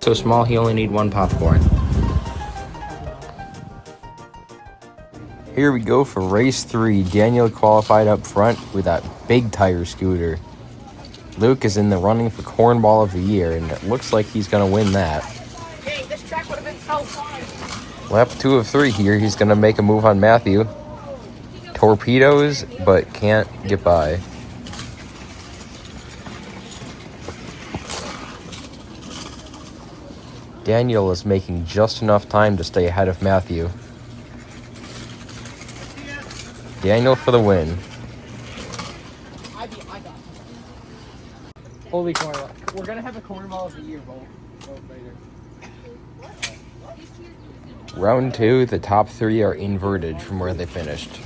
so small he only need one popcorn. Here we go for race 3. Daniel qualified up front with that big tire scooter. Luke is in the running for cornball of the year, and it looks like he's going to win that. Hey, this track would have been so fun. Lap 2 of 3 here. He's going to make a move on Matthew. Torpedoes, but can't get by. Daniel is making just enough time to stay ahead of Matthew. Daniel for the win. I got it. Holy cornball. We're going to have a cornball of the year vote later. Round 2, the top 3 are inverted from where they finished.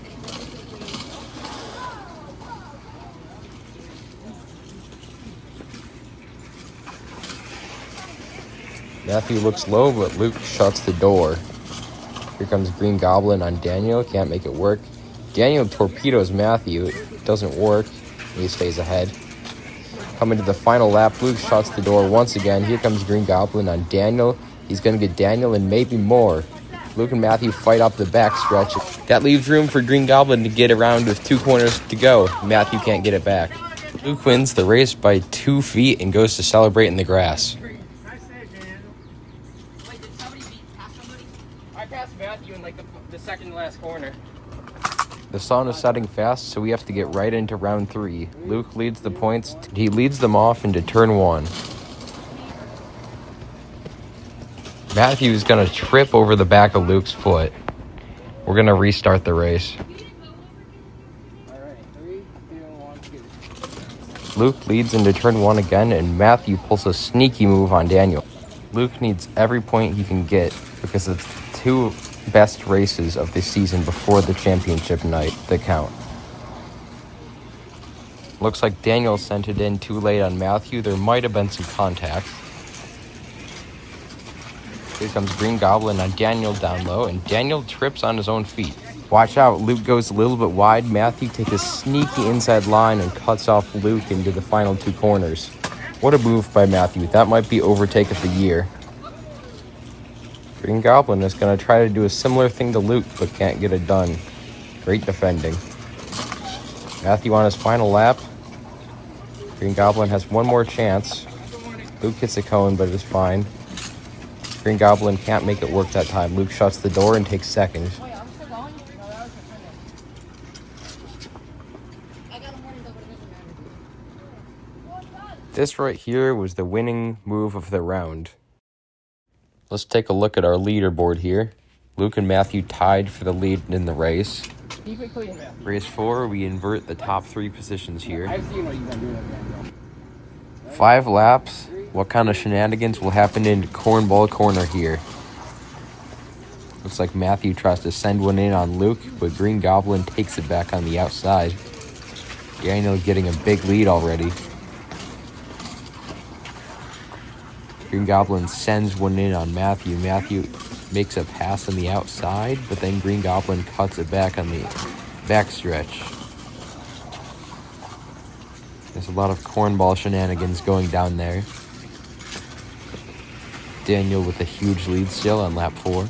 Matthew looks low, but Luke shuts the door. Here comes Green Goblin on Daniel. Can't make it work. Daniel torpedoes Matthew. It doesn't work. He stays ahead. Coming to the final lap, Luke shuts the door once again. Here comes Green Goblin on Daniel. He's going to get Daniel and maybe more. Luke and Matthew fight up the back stretch. That leaves room for Green Goblin to get around with 2 corners to go. Matthew can't get it back. Luke wins the race by 2 feet and goes to celebrate in the grass. I passed Matthew in like the second to last corner. The sun is setting fast, so we have to get right into round 3. Luke leads the points. He leads them off into turn 1. Matthew's going to trip over the back of Luke's foot. We're going to restart the race. All right, 3, 2, 1, go. Luke leads into turn 1 again, and Matthew pulls a sneaky move on Daniel. Luke needs every point he can get because it's the 2 best races of the season before the championship night that count. Looks like Daniel sent it in too late on Matthew. There might have been some contact. Here comes Green Goblin on Daniel down low, and Daniel trips on his own feet. Watch out, Luke goes a little bit wide. Matthew takes a sneaky inside line and cuts off Luke into the final 2 corners. What a move by Matthew. That might be overtake of the year. Green Goblin is going to try to do a similar thing to Luke, but can't get it done. Great defending. Matthew on his final lap. Green Goblin has one more chance. Luke hits a cone, but it's fine. Green Goblin can't make it work that time. Luke shuts the door and takes second. This right here was the winning move of the round. Let's take a look at our leaderboard here. Luke and Matthew tied for the lead in the race. Race 4, we invert the top 3 positions here. I've seen what you've been doing again, 5 laps. What kind of shenanigans will happen in cornball corner here? Looks like Matthew tries to send one in on Luke, but Green Goblin takes it back on the outside. Daniel getting a big lead already. Green Goblin sends one in on Matthew. Matthew makes a pass on the outside, but then Green Goblin cuts it back on the backstretch. There's a lot of cornball shenanigans going down there. Daniel with a huge lead still on lap 4.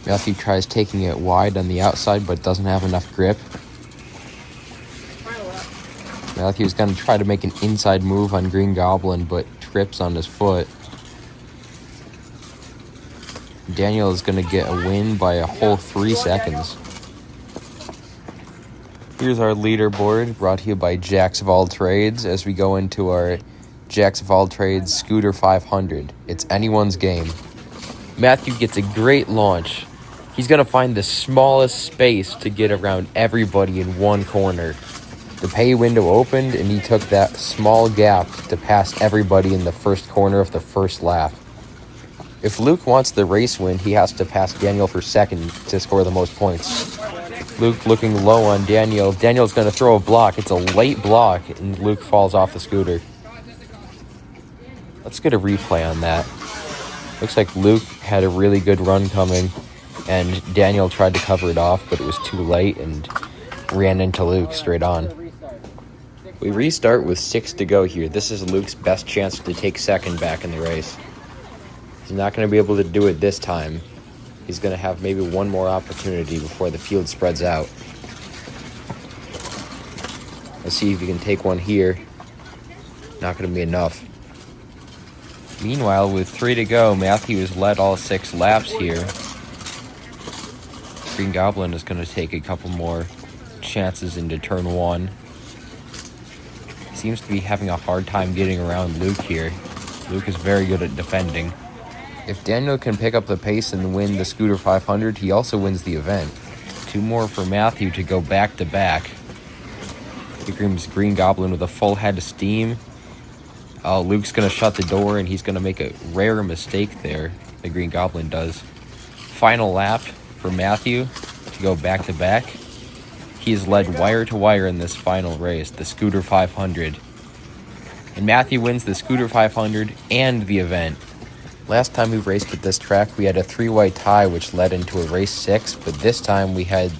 Matthew tries taking it wide on the outside, but doesn't have enough grip. Matthew's going to try to make an inside move on Green Goblin, but trips on his foot. Daniel is going to get a win by a whole 3 seconds. Here's our leaderboard, brought to you by Jacks of All Trades, as we go into our Jacks of All Trades Scooter 500. It's anyone's game. Matthew gets a great launch. He's going to find the smallest space to get around everybody in one corner. The pay window opened, and he took that small gap to pass everybody in the first corner of the first lap. If Luke wants the race win, he has to pass Daniel for second to score the most points. Luke looking low on Daniel. Daniel's going to throw a block. It's a late block, and Luke falls off the scooter. Let's get a replay on that. Looks like Luke had a really good run coming, and Daniel tried to cover it off, but it was too late and ran into Luke straight on. We restart with 6 to go here. This is Luke's best chance to take second back in the race. He's not going to be able to do it this time. He's going to have maybe one more opportunity before the field spreads out. Let's see if he can take one here. Not going to be enough. Meanwhile, with 3 to go, Matthew has led all 6 laps here. Green Goblin is going to take a couple more chances into turn 1. Seems to be having a hard time getting around Luke here. Luke is very good at defending. If Daniel can pick up the pace and win the Scooter 500, he also wins the event. 2 more for Matthew to go back to back. Here comes Green Goblin with a full head of steam. Luke's going to shut the door, and he's going to make a rare mistake there. The Green Goblin does. Final lap for Matthew to go back to back. He has led wire to wire in this final race, the Scooter 500. And Matthew wins the Scooter 500 and the event. Last time we raced at this track, we had a 3-way tie, which led into a race 6, but this time we had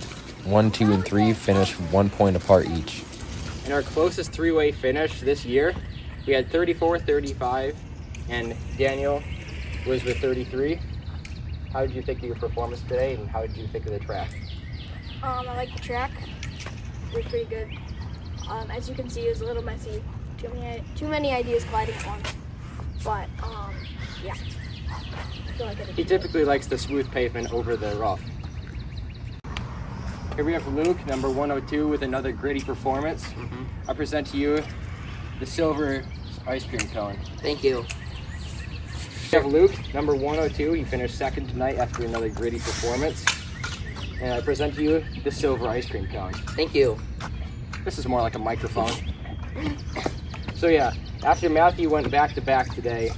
1, 2, and 3 finish 1 point apart each. In our closest 3-way finish this year, we had 34, 35, and Daniel was with 33. How did you think of your performance today, and how did you think of the track? I like the track. It was pretty good. As you can see, it was a little messy. Too many ideas colliding at once. But yeah. I feel like He typically likes the smooth pavement over the rough. Here we have Luke, number 102, with another gritty performance. I present to you the silver ice cream cone. Thank you. We have Luke, number 102. He finished second tonight after another gritty performance. And I present to you the silver ice cream cone. Thank you. This is more like a microphone. So yeah, after Matthew went back to back today,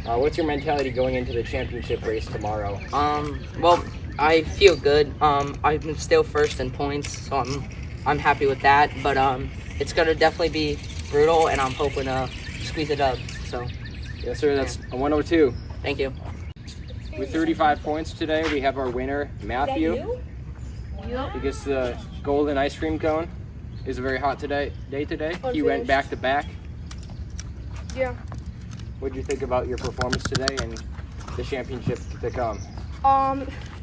what's your mentality going into the championship race tomorrow? Well, I feel good. I'm still first in points, so I'm happy with that. But it's gonna definitely be brutal, and I'm hoping to squeeze it up. So. Yes, sir. That's a 102. Thank you. With 35 points today, we have our winner, Matthew. He gets the golden ice cream cone. It was a very hot day today. He went back to back. Yeah. What did you think about your performance today and the championship to come?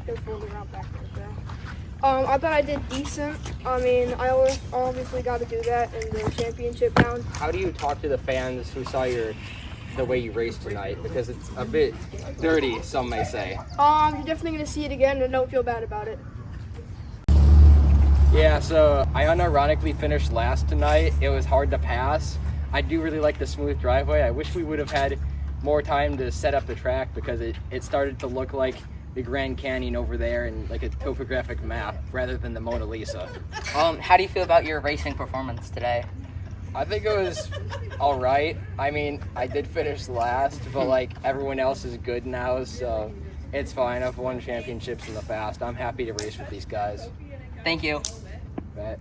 They're folding out back there. I thought I did decent. I mean, I always obviously got to do that in the championship round. How do you talk to the fans who saw the way you raced tonight? Because it's a bit dirty, some may say. You're definitely gonna see it again, and don't feel bad about it. Yeah, so I unironically finished last tonight. It was hard to pass. I do really like the smooth driveway. I wish we would have had more time to set up the track because it started to look like the Grand Canyon over there and like a topographic map rather than the Mona Lisa. How do you feel about your racing performance today? I think it was all right. I mean, I did finish last, but like everyone else is good now, so it's fine. I've won championships in the past. I'm happy to race with these guys. Thank you. Bet.